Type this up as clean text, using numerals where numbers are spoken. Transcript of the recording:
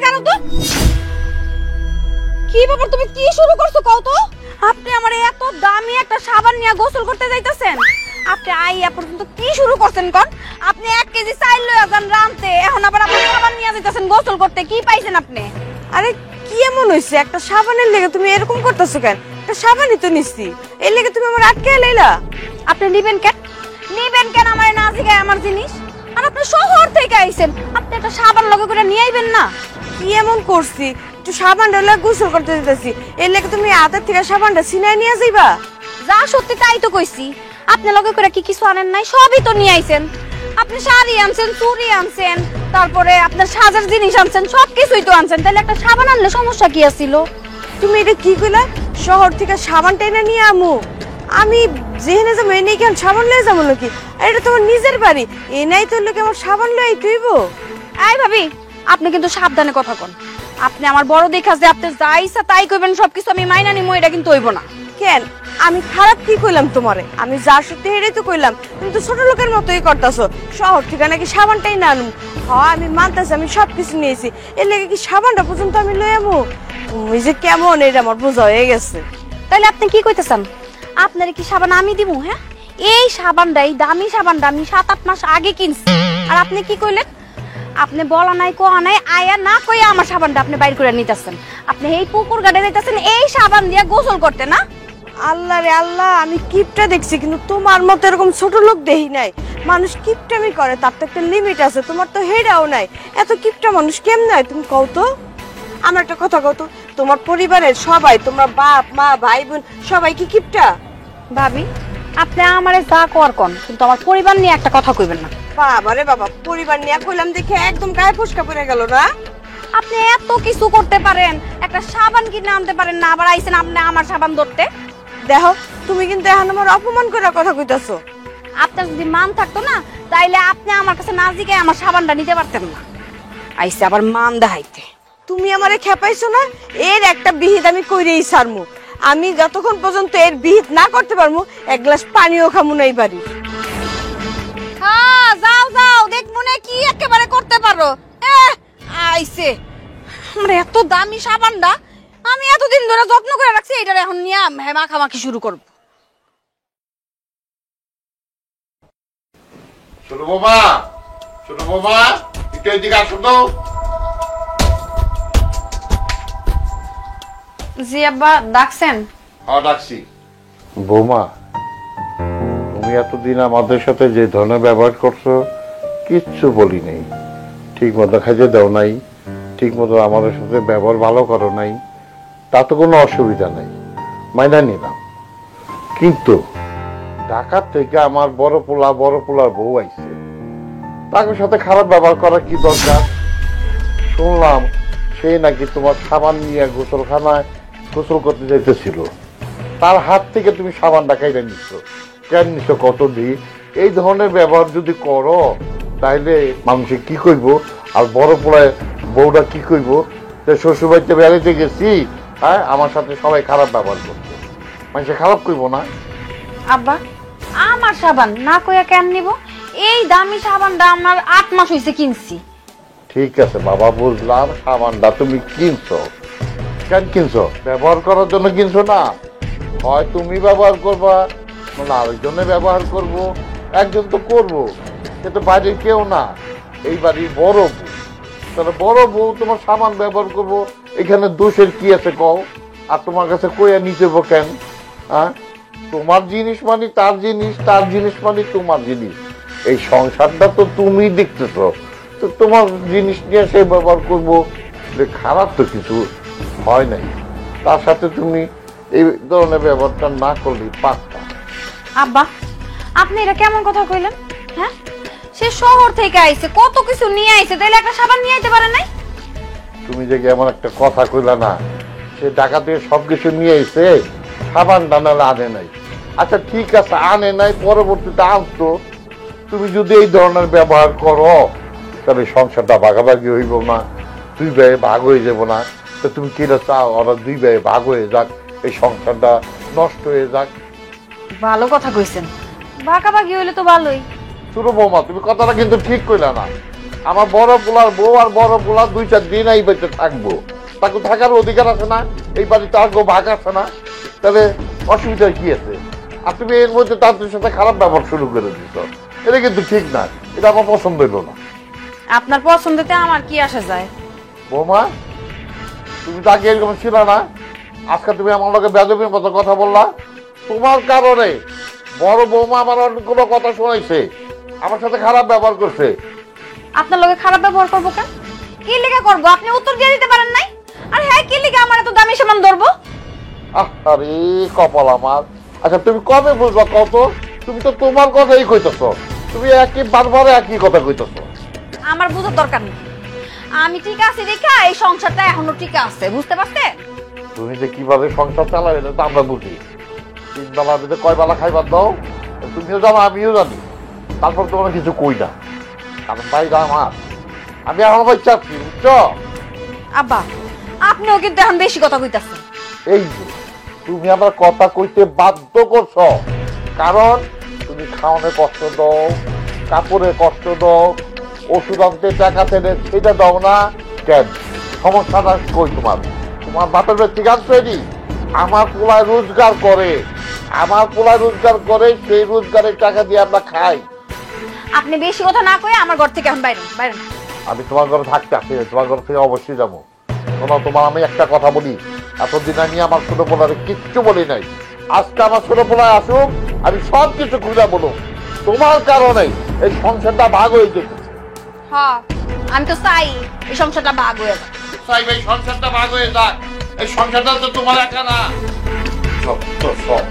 কেন তো কি ব্যাপার, তুমি কি শুরু করছো কও তো? আপনি আমার এত দামি একটা সাবান নিয়ে গোসল করতে যাইতেছেন, আপনি আইয়া পর্যন্ত কি শুরু করছেন কোন? আপনি 1 কেজি চাইল লইয়া যান রানতে, এখন আবার আপনি সাবান নিয়ে যাইতেছেন গোসল করতে, কি পাইছেন আপনি? আরে কি এমন হইছে, একটা সাবানের লেগে তুমি এরকম করতেছো কেন? একটা সাবানই তো নিচ্ছি, এর লেগে তুমি আমার আটকে লাইলা। আপনি নিবেন কেন? নিবেন কেন আমার না জিগায় আমার জিনিস? আর আপনি শহর থেকে আইছেন, আপনি একটা সাবান লগে করে নিয়ে আইবেন না? কি এমন করছি, একটু সাবানটা লইয়া গোসল করতে দিতেছি, এর লেগে তুমি হাতের থেকে সাবানটা ছিনাই নিয়ে যাইবা? যা সত্যি তাই তো কইছি। আপনি লগে করে কি কিছু আনেন নাই? সবই তো নিয়ে আইছেন। আপনি শাড়ি আনছেন, চুড়ি আনছেন, তারপরে আপনার সাজার জিনিস আনছেন, সবকিছুই তো আনছেন। তাহলে একটা সাবান আনলে সমস্যা কি আছিল? তুমি এটা কি কইলা? শহর থেকে সাবান টেনে নিয়ে আমু? আমি যেখানে যাবো এনে কেন সাবান লয়ে যাবো নাকি? আর এটা তোমার নিজের বাড়ি, এ নাই তোর লোকে আমার সাবান লয়ে তুইব? এই ভাবি, আপনি কিন্তু সাবধানে কথা কন। আপনি আমার বড় দেখা যে আপনি যা ইচ্ছা তাই কইবেন, সবকিছু আমি মাইনা নিমু, এটা কিন্তু হইব না। কেন আমি খারাপ কি কইলাম তোমারে? আমি যা সত্যি হেরেই তো কইলাম, তুমি তো ছোট লোকের মতোই করতেছো। শহর থেকে নাকি সাবানটাই না আনুম? হ্যাঁ আমি মানতেছি, আমি সবকিছু নিয়েছি, এর লেগে কি সাবানটা পর্যন্ত আমি লয়ে আমু? তুমি যে কেমন এটা আমার বোঝা হয়ে গেছে। তাহলে আপনি কি কইতেছেন? আপনার কি সাবান আমি দিমু? হ্যাঁ, এই সাবানটাই দামি সাবানটা আমি 7-8 মাস আগে কিনছি, আর আপনি কি কইলেন? আপনি বলা নাই কোয়া নাই, আয়া না কইয়া আমার সাবানটা আপনি বাইর করে নিতেছেন। আপনি এই পুকুর গাড়ে যাইতেছেন এই সাবান দিয়ে গোসল করতে না? আল্লাহ রে আল্লাহ, আমি কিপটা দেখছি, কিন্তু তোমার মতো এরকম ছোট লোক দেখি নাই। মানুষ কিপটামি করে, তার তো একটা লিমিট আছে, তোমার তো হেডাও নাই। এত কিপটা মানুষ কেমন হয় তুমি কও তো? আমার একটা কথা কও তো, তোমার পরিবারের সবাই, তোমার বাপ মা ভাই বোন সবাই কি কিপটা? ভাবি, আপনি আমারে যা কর কোন, কিন্তু আমার পরিবার নিয়ে একটা কথা কইবেন না। বাবা রে বাবা, পরিবার নিয়ে কইলাম দেখে একদম গায়ে ফসকা পড়ে গেল না? আপনি এত কিছু করতে পারেন, একটা সাবান কিনে আনতে পারেন না, আবার আইছেন আপনি আমার সাবান ধরতে। দেখো তুমি কিন্তু এখন আমার অপমান করে কথা কইতাছো। আপনার যদি মান থাকতো না, তাইলে আপনি আমার কাছে না জিগায় আমার সাবানটা নিতে পারতেন না। আইছে আবার মান দেখাইতে। তুমি আমারে খেপাইছো না? এর একটা বিহিত আমি কইরেই ছাড়মু। আমি যতক্ষণ পর্যন্ত এর বিহিত না করতে পারমু, এক গ্লাস পানিও খামু না এই বাড়ি। হ্যাঁ, যাও যাও, দেখ মনে কি একেবারে করতে পারো। আইছে আমার এত দামি সাবানটা, আমি এতদিন ধরে যত্ন করে রাখছি, এইটার এখন নিয়ে মাখামাখি শুরু করব। ছোট বাবা, ছোট বাবা, একটু এদিকে আসো তো। জি আব্বা, ডাকছেন? হ্যাঁ ডাকছি। বৌমা, তুমি এতদিন আমাদের সাথে যে ধরনের ব্যবহার করছো কিচ্ছু বলি নেই। ঠিক মতো খাইতে দাও নাই, ঠিক মতো আমাদের সাথে ব্যবহার ভালো করো নাই, তা তো কোনো অসুবিধা নাই, মাইনা নিলাম। কিন্তু ঢাকার থেকে আমার বড় পোলার বউ আইছে, তাদের সাথে খারাপ ব্যবহার করা কি দরকার? শুনলাম সে নাকি তোমার সাবান নিয়ে গোসলখানায় গোসল করতে যাইতেছিল, তার হাত থেকে তুমি সাবানটা খাইতে নিচ্ছ। কেন নিচ্ছ কত দিন? এই ধরনের ব্যবহার যদি করো তাহলে মানুষে কি কইব? আর বড় পোলায় বউটা কি কইব? শ্বশুরবাড়িতে বেড়াইতে গেছি, হ্যাঁ আমার সাথে সবাই খারাপ ব্যবহার করছে, মানুষে খারাপ কইব না? আব্বা, আমার সাবান না কইয়া কেন নিব? এই দামি সাবানটা আমার 8 মাস হইছে কিনছি। ঠিক আছে বাবা, বুঝলাম সাবানটা তুমি কিনছো। কেন কিনছো? ব্যবহার করার জন্য কিনছো না? হয় তুমি ব্যবহার করবা, না আরেকজনে ব্যবহার করব, একজন তো করবো, কিন্তু বাড়ির কেউ না, এই বাড়ির বড় বউ। তাহলে বড় বউ তোমার সাবান ব্যবহার করবো, এখানে দোষের কি আছে কও? আর তোমার কাছে কইয়া নিতে কেন? হ্যাঁ, তোমার জিনিস মানে তার জিনিস, তার জিনিস মানে তোমার জিনিস। এই সংসারটা তো তুমি দেখতেছো, তো তোমার জিনিস নিয়ে সে ব্যবহার করবো, খারাপ তো কিছু হয় নাই। তার সাথে তুমি এই ধরনের ব্যবহারটা না করলেই পারতা। আব্বা, আপনি এটা কেমন কথা কইলেন? হ্যাঁ, সে শহর থেকে আইছে, কত কিছু নিয়ে আইছে, তাইলে একটা সাবান নিয়ে আইতে পারে নাই? তুমি যে এমন একটা কথা কইলা না, সে ঢাকা থেকে সবকিছু নিয়ে আইছে, সাবান ডানালে আনে নাই। আচ্ছা ঠিক আছে, আনে নাই, পরবর্তীতে আনতো। তুমি যদি এই ধরনের ব্যবহার করো তাহলে সংসারটা ভাগাভাগি হইব না, 2 ভাইয়ে ভাগ হয়ে যাব না? তো তুমি কিনা চাও ওরা 2 ভাইয়ে ভাগ হয়ে যাক, এই সংসারটা নষ্ট হয়ে যাক? ভালো কথা কইছেন, ভাগাভাগি হইলে তো ভালোই। ছোট বৌমা, তুমি কথাটা কিন্তু ঠিক কইলা না। আমার বড় পোলার বউ আর বড় পোলার 2-4 দিন এই বাড়িতে থাকবো, তাকে থাকার অধিকার আছে না? এই বাড়িতে আর ভাগ আছে না? তাহলে অসুবিধা কি আছে? আর তুমি এর মধ্যে তাদের সাথে খারাপ ব্যবহার শুরু করে দিত, এটা কিন্তু ঠিক না, এটা আমার পছন্দ হইল না। আপনার পছন্দতে আমার কি আসা যায়? বৌমা, তুমি তো আগে এরকম ছিল না, আজকে তুমি আমার লোকে বেদবির মতো কথা বললা। তোমার কারণে বড় বৌমা আমার অনেকগুলো কথা শোনাইছে, আমার সাথে খারাপ ব্যবহার করছে। আপনার লগে খারাপ ব্যবহার করবো কেন? কি লিখা করবো? আপনি উত্তর দিয়ে দিতে পারেন নাই? আর হ্যাঁ, কি লিখা আমার এত দামি সামান ধরবো? আরে কপাল আমার। আচ্ছা তুমি কবে বুঝবা কত? তুমি তো তোমার কথাই কইতেছ, তুমি একই বারবার একই কথা কইতেছ। আমার বুঝার দরকার নেই, আমি ঠিক আছি দেখা এই সংসারটা এখনো ঠিক আছে, বুঝতে পারছে? তুমি যে কিভাবে সংসার চালাবে এটা তো আমরা বুঝি। 3 বেলা দিতে কয় বেলা খাইবার দাও তুমিও জানো, আমিও জানি, তারপর তোমার কিছু কই না, কারণ ভাইরা আমার, আমি এখন ভাই চাচ্ছি, বুঝছো? আব্বা, আপনিও কিন্তু এখন বেশি কথা কইতাছেন। এই যে তুমি আমার কথা কইতে বাধ্য করছো, কারণ তুমি খাওয়ানো কষ্ট দাও, কাপড়ে কষ্ট দাও, ওষুধ আনতে টাকা তেলে সেটা দাও না কেন? সমস্যাটা কই তোমার? তোমার বাপের বাড়ি ঠিক আছে? আমার পোলায় রোজগার করে, আমার পোলায় রোজগার করে, সেই রোজগারের টাকা দিয়ে আমরা খাই। আপনি বেশি কথা না কয়ে আমার ঘর থেকে এখন বাইরে বাইরে। আমি তোমার ঘরে থাকতে আসি, তোমার ঘর থেকে অবশ্যই যাবো। শোনো, তোমার আমি একটা কথা বলি, এতদিন আমি আমার ছোট পোলারে কিচ্ছু বলি নাই, আজকে আমার ছোট পোলায় আসুক, আমি সব কিছু খুঁজে বলো। তোমার কারণে এই সংসারটা ভাগ হয়ে যেতেছে। হ্যাঁ, আমি তো চাই এই সংসারটা ভাগ হয়ে যাক। চাই এই সংসারটা ভাগ হয়ে যাক, এই সংসারটা তো তোমার একা না, সব তো সব